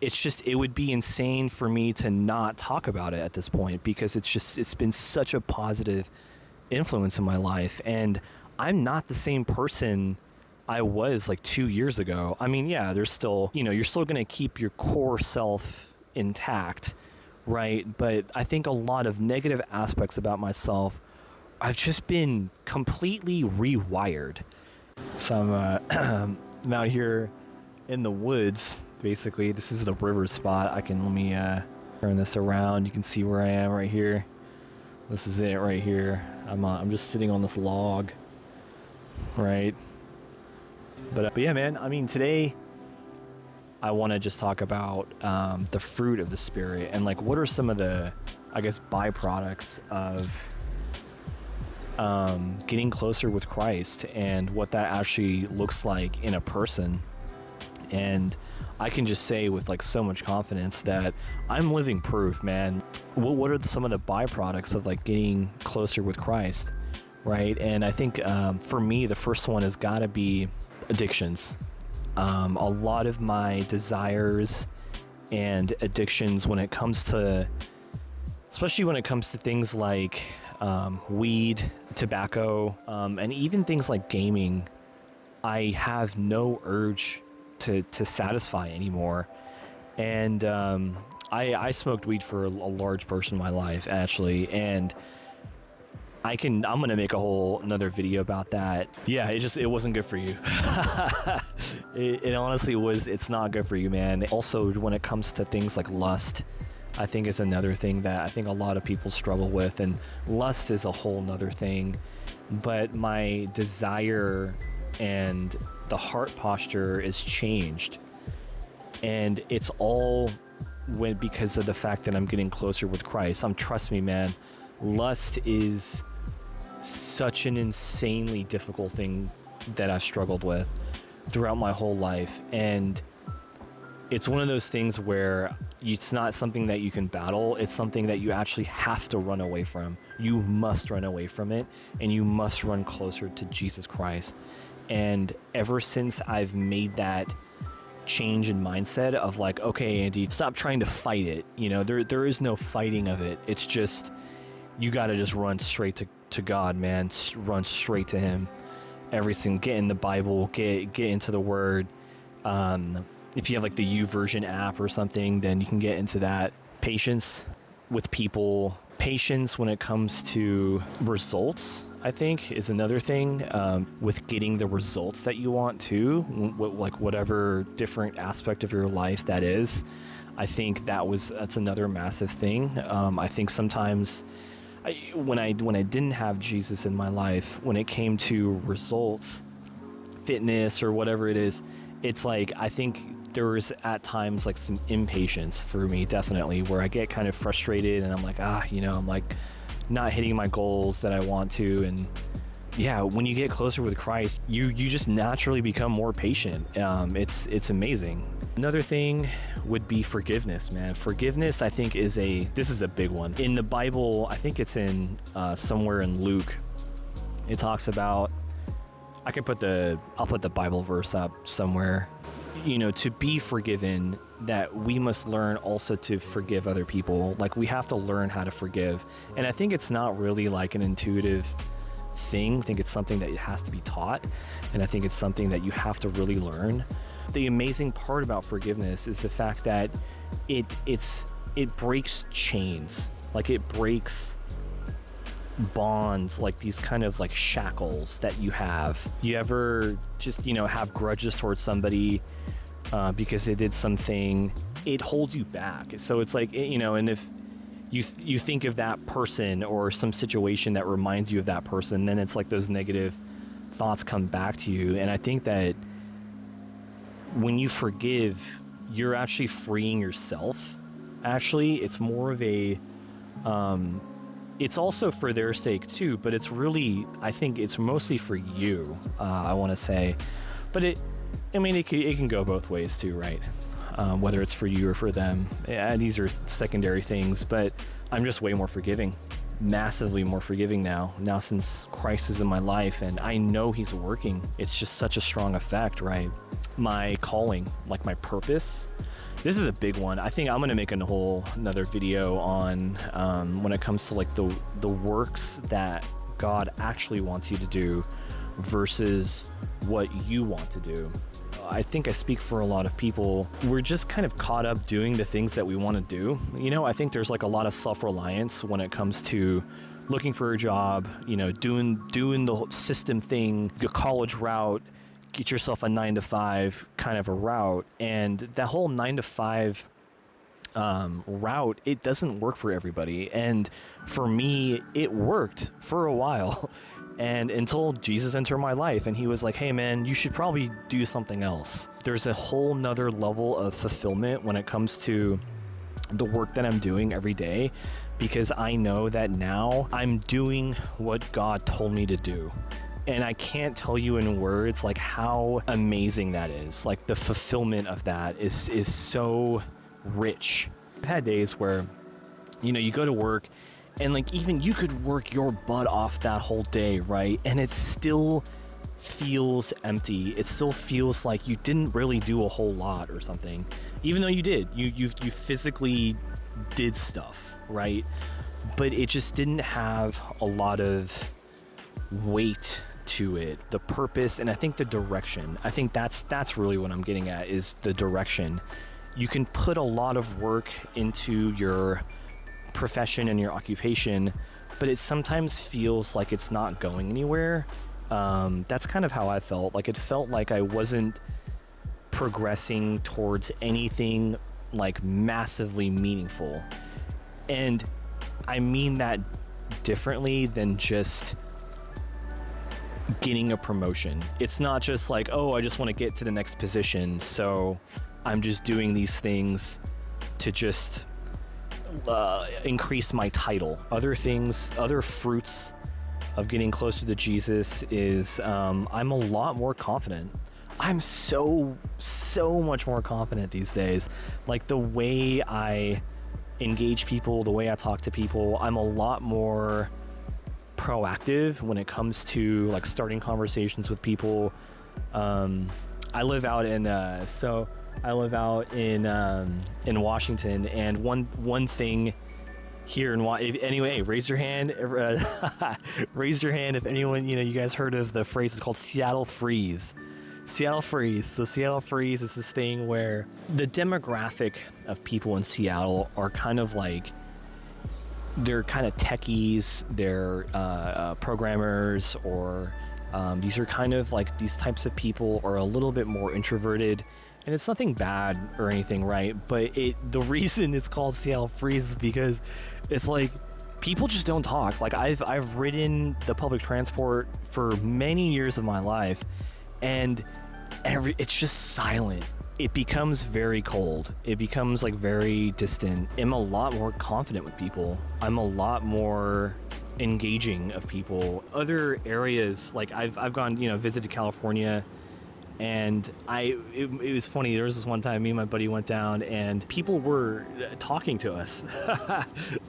it would be insane for me to not talk about it at this point, because it's been such a positive influence in my life. And I'm not the same person I was like 2 years ago. I mean, yeah, there's still, you're still going to keep your core self intact, right? But I think a lot of negative aspects about myself, I've just been completely rewired. So I'm out here in the woods. Basically, this is the river spot. Let me turn this around. You can see where I am right here. This is it right here. I'm just sitting on this log, right? But yeah, man. I mean, today I want to just talk about the fruit of the Spirit, and like, what are some of the, I guess, byproducts of getting closer with Christ, and what that actually looks like in a person. And I can just say with like so much confidence that I'm living proof, man. What are some of the byproducts of like getting closer with Christ, right? And I think for me, the first one has got to be addictions. A lot of my desires and addictions, especially when it comes to things like weed, tobacco, and even things like gaming, I have no urge to satisfy anymore. And I smoked weed for a large portion of my life, actually, and I'm gonna make another video about that. Yeah, it wasn't good for you. It honestly it's not good for you, man. Also, when it comes to things like lust, I think is another thing that I think a lot of people struggle with, and lust is a whole nother thing. But my desire and the heart posture is changed, and it's all because of the fact that I'm getting closer with Christ. Trust me, man, lust is such an insanely difficult thing that I've struggled with throughout my whole life, and it's one of those things where it's not something that you can battle. It's something that you actually have to run away from. You must run away from it, and you must run closer to Jesus Christ. And ever since I've made that change in mindset of like, okay, Andy, stop trying to fight it. There is no fighting of it. It's just, you got to just run straight to God, man. Run straight to Him. Everything. Get in the Bible. Get into the Word. If you have like the YouVersion app or something, then you can get into that. Patience with people. Patience when it comes to results, I think, is another thing, with getting the results that you want to, like whatever different aspect of your life that is. I think that's another massive thing. I think sometimes when I didn't have Jesus in my life, when it came to results, fitness or whatever it is, it's like, I think there was at times like some impatience for me, definitely, where I get kind of frustrated and I'm like, I'm like not hitting my goals that I want to. And yeah, when you get closer with Christ, you just naturally become more patient. It's amazing. Another thing would be forgiveness, man. Forgiveness, I think, this is a big one. In the Bible, I think it's in somewhere in Luke, it talks about, I'll put the Bible verse up somewhere. To be forgiven, that we must learn also to forgive other people. Like, we have to learn how to forgive. And I think it's not really like an intuitive thing. I think it's something that has to be taught. And I think it's something that you have to really learn. The amazing part about forgiveness is the fact that it breaks chains. Like, it breaks bonds, like these kind of like shackles that you have. You ever just, have grudges towards somebody because they did something, it holds you back. So it's like, and if you think of that person or some situation that reminds you of that person, then it's like those negative thoughts come back to you. And I think that when you forgive, you're actually freeing yourself. Actually, it's more of a it's also for their sake too, but it's really, I think it's mostly for you, I want to say. But it can go both ways too, right? Whether it's for you or for them. Yeah, these are secondary things, but I'm just way more forgiving, massively more forgiving now since Christ is in my life, and I know He's working. It's just such a strong effect, right? My calling, like my purpose, This is a big one. I think I'm gonna make another video on when it comes to like the works that God actually wants you to do versus what you want to do. I think I speak for a lot of people. We're just kind of caught up doing the things that we want to do. You know, I think there's like a lot of self-reliance when it comes to looking for a job, you know, doing the system thing, the college route, get yourself a 9-to-5 kind of a route. And that whole 9-to-5 route, it doesn't work for everybody. And for me, it worked for a while. And until Jesus entered my life and he was like, hey man, you should probably do something else. There's a whole nother level of fulfillment when it comes to the work that I'm doing every day, because I know that now I'm doing what God told me to do. And I can't tell you in words like how amazing that is. Like the fulfillment of that is so rich. I've had days where, you know, you go to work and like even you could work your butt off that whole day, right? And it still feels empty. It still feels like you didn't really do a whole lot or something, even though you did. You physically did stuff, right? But it just didn't have a lot of weight to it, the purpose, and I think the direction. I think that's really what I'm getting at, is the direction. You can put a lot of work into your profession and your occupation, but it sometimes feels like it's not going anywhere. That's kind of how I felt. Like it felt like I wasn't progressing towards anything like massively meaningful. And I mean that differently than just getting a promotion. It's not just like, oh, I just want to get to the next position, so I'm just doing these things to just increase my title. Other things, other fruits of getting closer to Jesus is I'm a lot more confident. I'm so much more confident these days. Like the way I engage people, the way I talk to people, I'm a lot more proactive when it comes to like starting conversations with people. I live out in Washington, and one thing here in anyway, raise your hand. Raise your hand if anyone, you guys heard of the phrase. It's called Seattle Freeze. Seattle Freeze. So Seattle Freeze is this thing where the demographic of people in Seattle are kind of like, they're kind of techies, they're programmers, or these are kind of like, these types of people are a little bit more introverted. And it's nothing bad or anything, right? But the reason it's called Seattle Freeze is because it's like people just don't talk. Like I've ridden the public transport for many years of my life, and it's just silent. It becomes very cold. It becomes like very distant. I'm a lot more confident with people. I'm a lot more engaging of people. Other areas, like I've gone, visited California. And it was funny. There was this one time me and my buddy went down, and people were talking to us,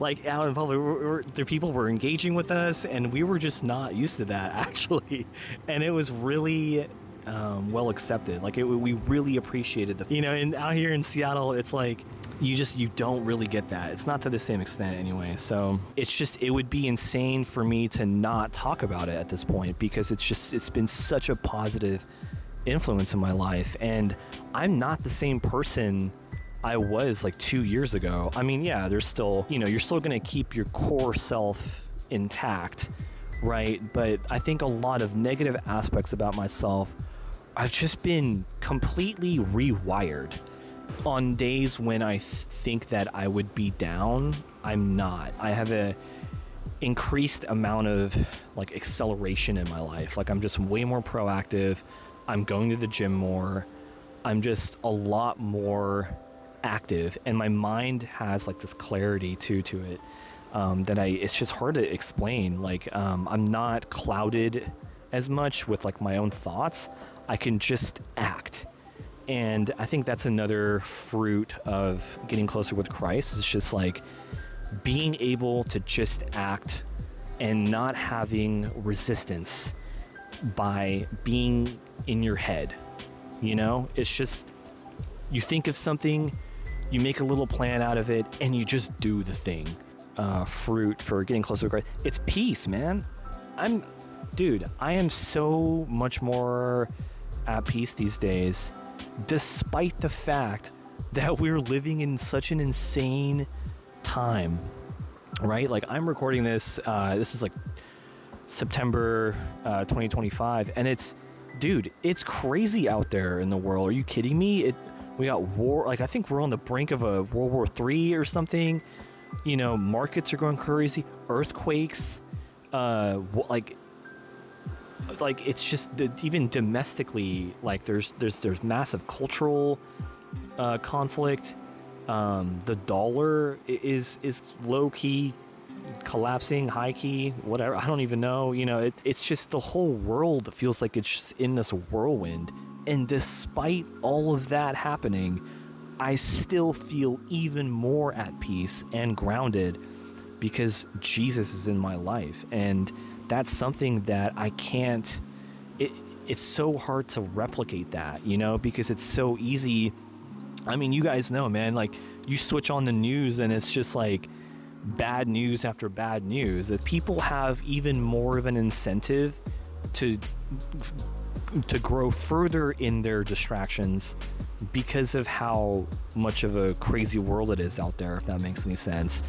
like out in public. The people were engaging with us, and we were just not used to that actually. And it was really well accepted. Like we really appreciated and out here in Seattle, it's like you don't really get that. It's not to the same extent anyway. So it would be insane for me to not talk about it at this point, because it's been such a positive influence in my life, and I'm not the same person I was like 2 years ago. I mean, yeah, there's still, you're still going to keep your core self intact, right? But I think a lot of negative aspects about myself, I've just been completely rewired. On days when I think that I would be down, I'm not. I have a increased amount of like acceleration in my life. Like I'm just way more proactive. I'm going to the gym more. I'm just a lot more active, and my mind has like this clarity to it it's just hard to explain. Like I'm not clouded as much with like my own thoughts. I can just act. And I think that's another fruit of getting closer with Christ. It's just like being able to just act and not having resistance by being in your head. It's just, you think of something, you make a little plan out of it, and you just do the thing. Fruit for getting closer to Christ. It's peace, man. I am so much more at peace these days, despite the fact that we're living in such an insane time, right? Like, I'm recording this, this is like September 2025, and it's crazy out there in the world. Are you kidding me? We got war, like, I think we're on the brink of a World War III or something. You know, markets are going crazy, earthquakes, like it's just even domestically, like there's massive cultural conflict. The dollar is low key collapsing, high key, whatever. I don't even know. You know, it's just the whole world feels like it's just in this whirlwind. And despite all of that happening, I still feel even more at peace and grounded because Jesus is in my life. And that's something that I can't, it's so hard to replicate that, you know, because it's so easy. I mean, you guys know, man, like, you switch on the news and it's just like bad news after bad news. That people have even more of an incentive to grow further in their distractions because of how much of a crazy world it is out there, if that makes any sense.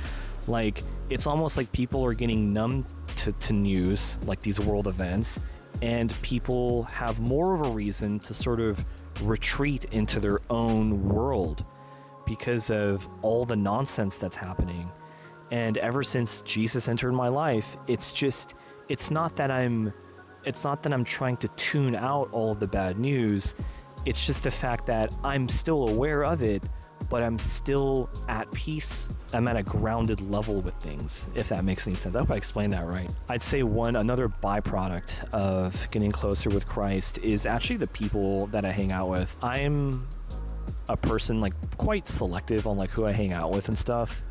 Like, it's almost like people are getting numb to news, like these world events, and people have more of a reason to sort of retreat into their own world because of all the nonsense that's happening. And ever since Jesus entered my life, it's not that I'm trying to tune out all of the bad news. It's just the fact that I'm still aware of it, but I'm still at peace. I'm at a grounded level with things, if that makes any sense. I hope I explained that right. I'd say another byproduct of getting closer with Christ is actually the people that I hang out with. I'm a person, like, quite selective on, like, who I hang out with and stuff.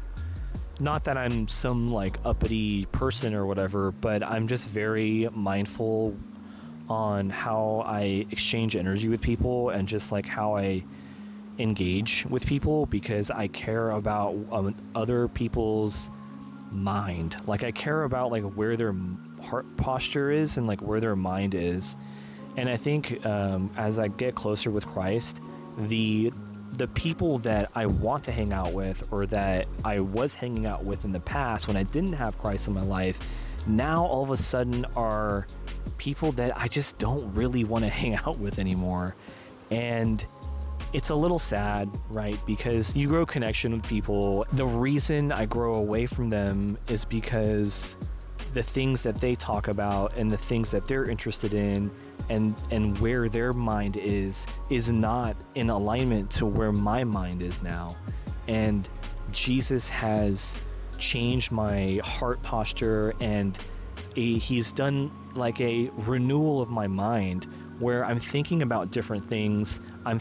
Not that I'm some, like, uppity person or whatever, but I'm just very mindful on how I exchange energy with people and just, like, how I engage with people, because I care about other people's mind. Like, I care about, like, where their heart posture is and, like, where their mind is. And I think as I get closer with Christ, the people that I want to hang out with, or that I was hanging out with in the past when I didn't have Christ in my life, now all of a sudden are people that I just don't really want to hang out with anymore. And it's a little sad, right? Because you grow connection with people. The reason I grow away from them is because the things that they talk about and the things that they're interested in and where their mind is not in alignment to where my mind is now. And Jesus has changed my heart posture, and he's done like a renewal of my mind, where I'm thinking about different things. I'm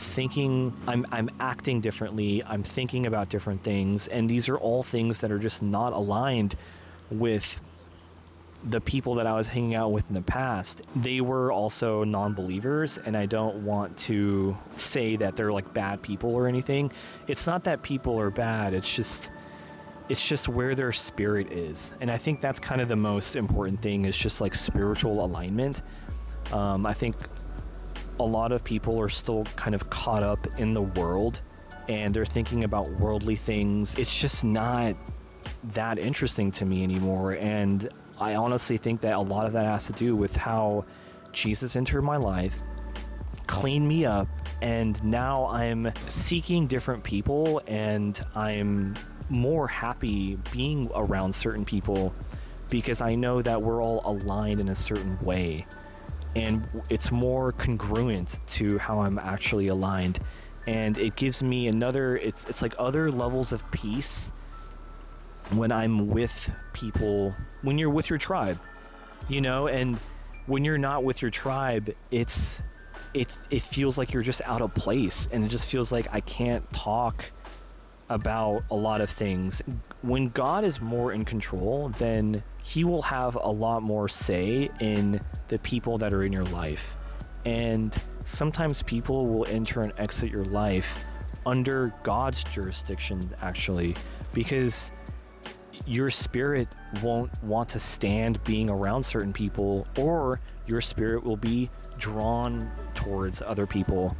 acting differently. I'm thinking about different things. And these are all things that are just not aligned with the people that I was hanging out with in the past. They were also non-believers, and I don't want to say that they're like bad people or anything. It's not that people are bad. It's just where their spirit is. And I think that's kind of the most important thing, is just like spiritual alignment. I think a lot of people are still kind of caught up in the world, and they're thinking about worldly things. It's just not that interesting to me anymore. And I honestly think that a lot of that has to do with how Jesus entered my life, cleaned me up, and now I'm seeking different people, and I'm more happy being around certain people because I know that we're all aligned in a certain way, and it's more congruent to how I'm actually aligned. And it gives me it's like other levels of peace when I'm with people, when you're with your tribe, you know. And when you're not with your tribe, it feels like you're just out of place, and it just feels like I can't talk about a lot of things. When God is more in control, then he will have a lot more say in the people that are in your life. And sometimes people will enter and exit your life under God's jurisdiction, actually, because your spirit won't want to stand being around certain people, or your spirit will be drawn towards other people.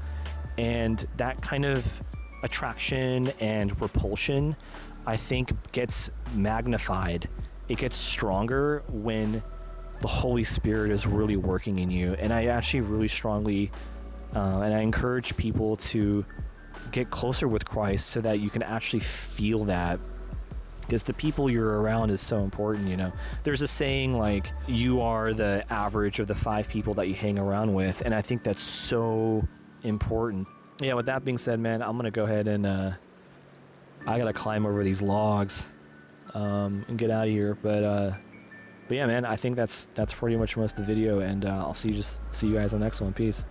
And that kind of attraction and repulsion, I think, gets magnified. It gets stronger when the Holy Spirit is really working in you. And I actually really strongly, and I encourage people to get closer with Christ so that you can actually feel that, because the people you're around is so important. You know, there's a saying like, you are the average of the 5 people that you hang around with, and I think that's so important. Yeah, with that being said, man, I'm gonna go ahead and I gotta climb over these logs and get out of here. But yeah, man, I think that's pretty much most of the video, and I'll see you guys on the next one. Peace.